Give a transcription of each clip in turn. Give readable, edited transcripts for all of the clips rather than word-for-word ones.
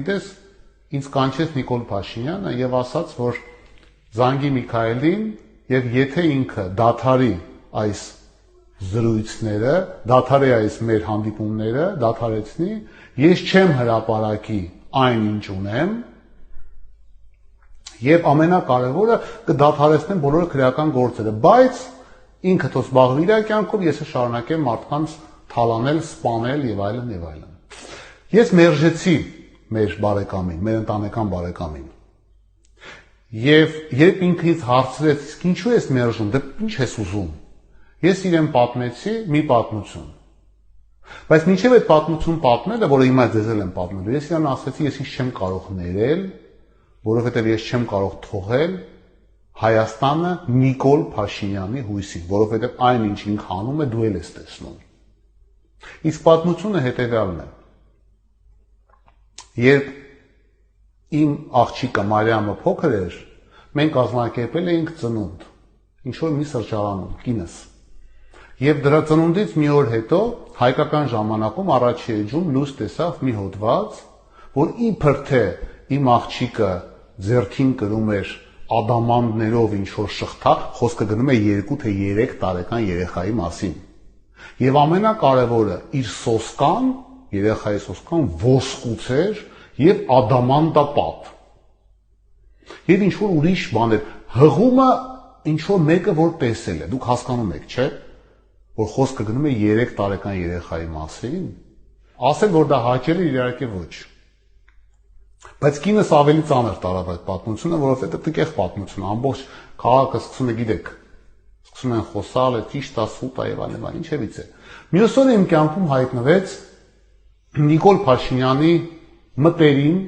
Գիտես, ինձ կանչեց Նիկոլ Փաշինյանը եւ ասաց, որ զանգի Միքայելին եւ եթե ինքը դադարի այս զրույցները, դադարի այս մեր հանդիպումները, դադարեցնի, ես չեմ հրապարակի այն ինչ ունեմ եւ ամենակարևորը կդադարեցնեմ բոլոր քրեական գործերը, բայց ինքը թող զբաղվի իր կյանքով, ես շարունակեմ մարդկանց թալանել, սպանել եւ այլն եւ այլն։ Ես մերժեցի մեր բարեկամին, մեր ընտանեկան բարեկամին։ Եվ երբ ինքը ինձ հարցրեց, ինչու ես մերժում, դե ինչ ես ուզում։ Ես իրեն պատմեցի մի պատմություն։ Բայց մինչև այդ պատմություն պատմելը, որը հիմա ձեզ եմ պատմելու, ես իրան ասացի, ես ինչ չեմ կարող ներել, որովհետև ես չեմ կարող թողել Հայաստանը Նիկոլ Փաշինյանի հույսին, որովհետև այն ինչ ինքը անում է, դու էլ ես տեսնում։ Իսկ պատմությունը հետևյալն է։ Երբ իմ աղջիկը Մարիամը փոքր էր, մենք կազմակերպել էինք ծնունդ, ինչ-որ մի սրճարանում, կինս։ Եվ դրա ծնունդից մի օր հետո հայկական ժամանակում առաջի էջում լույս տեսավ մի հոդված, որ իբր թե իմ աղջիկը ձեռքին կրում էր ադամանդներով ինչ-որ շղթա, խոսքը գնում է 2 թե 3 տարեկան երեխայի մասին։ Եվ ամենակարևորը իր սոսկան, երեխայի սոսկան ոսկուց էր եւ ադամանդապատ։ Եվ ինչ-որ ուրիշ բաներ, հղումը ինչ-որ մեկը որ տեսել է, դուք հասկանում եք, չէ՞, որ խոսքը գնում է 3 տարեկան երեխայի մասին, ասել որ դա հաճելի է, իհարկե ոչ։ Բայց կինս ավելի ծանր տարավ այդ պատմությունը, որովհետեւ տկեղ պատմություն, ամբողջ քաղաքը սկսում է, գիտեք, սկսում են խոսալ, է ճիշտ է, սուտ է եւ այլն, ինչևից է։ Մյուս օրը իմ կյանքում հայտնվեց Նիկոլ Փաշինյանի մտերիմ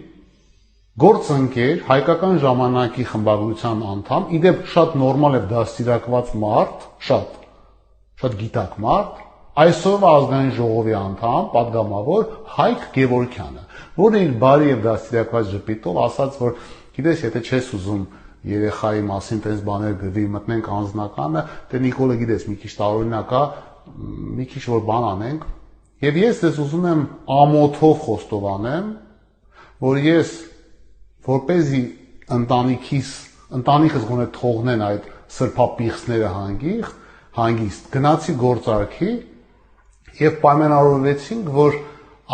գործընկեր, հայկական ժամանակի խմբագրության անդամ, իդեպ շատ նորմալ եւ դաստիարակված մարդ, շատ գիտակ մարդ, այսօրվա ազգային ժողովի անդամ, падգամավոր Հայկ Գևորգյանը, որը իր բարի եւ դաստիարակված ժպիտով ասաց, որ գիտես, եթե չես ուզում երեխայի մասին տես բաներ գրվի, մտնենք անձնականը, դե Նիկոլը գիտես, մի քիչ տարօրինակ է, մի քիչ որ բան անենք, եւ ես դες ուզում եմ ամոթով խոստովանեմ, որ ես որպեսզի ընտանիքս գոնե թողնեն այդ սրբապիղծները հանգիստ գնացի գործարքի եւ պայմանավորվեցինք, որ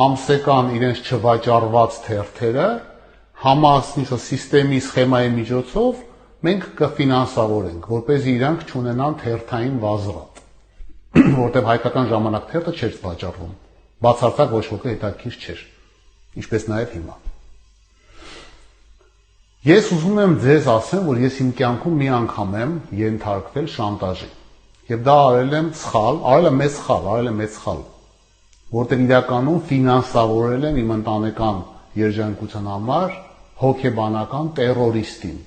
ամսական իրենց չվաճառված թերթերը համասնիշը սիստեմի սխեմայի միջոցով մենք կֆինանսավորենք, որպեսզի իրանք չունենան թերթային վազրատ, որտեղ հայկական ժամանակ թերթը չէր վաճառվում, բացարձակ ոչ ոքի հետաքրքիր չէր, ինչպես նաեւ հիմա։ Ես ուզում եմ ձեզ ասեմ, որ ես իմ կյանքում մի անգամ եմ ենթարկվել շանտաժի։ Եվ դա արել եմ մեծ սխալ, որտեղ իրականում ֆինանսավորել եմ իմ ընտանեկան երջանկության համար հոգեբանական տերորիստին։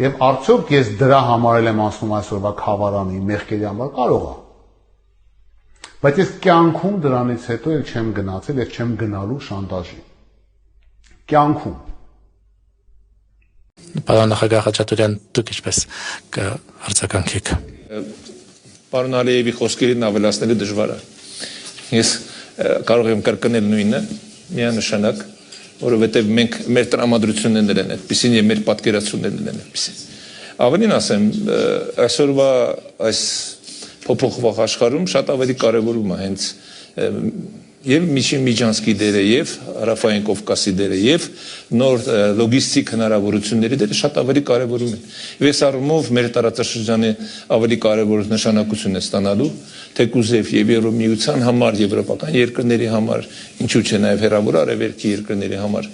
Եվ արդյոք ես դրա համար եմ ասում այսօրվա խավարանի մեղքերի համար, կարող է։ Բայց ես կյանքում դրանից հետո էլ չեմ գնացել եւ չեմ գնալու շանտաժի։ Կյանքում։ Պարոն նախագահ Խաչատուրյան, դուք ինչպես կարձագանքեք։ Պարոն Ալիևի խոսքերին ավելացնելը դժվար է։ Ես կարող եմ կրկնել նույնը, միանշանակ, որովհետև մենք մեր տրամադրություններն են այդպիսին եւ մեր պատկերացումներն են այդպիսին։ Ավելին ասեմ, այսօրվա այս փոփոխվող աշխարհում շատ ավելի կարևորում է հենց եւ Միջին Միջանցքի դերը եւ Հարավային Կովկասի դերը եւ նոր լոգիստիկ հնարավորությունների դերը շատ ավելի կարեւորում են։ Եվ այս առումով մեր տարածաշրջանի ավելի կարեւոր նշանակություն է ստանալու թեկուզ եւ Եվրոմիության համար, եվրոպական երկրների համար, ինչու՞ չէ նաեւ հեռավոր արևելքի երկրների համար։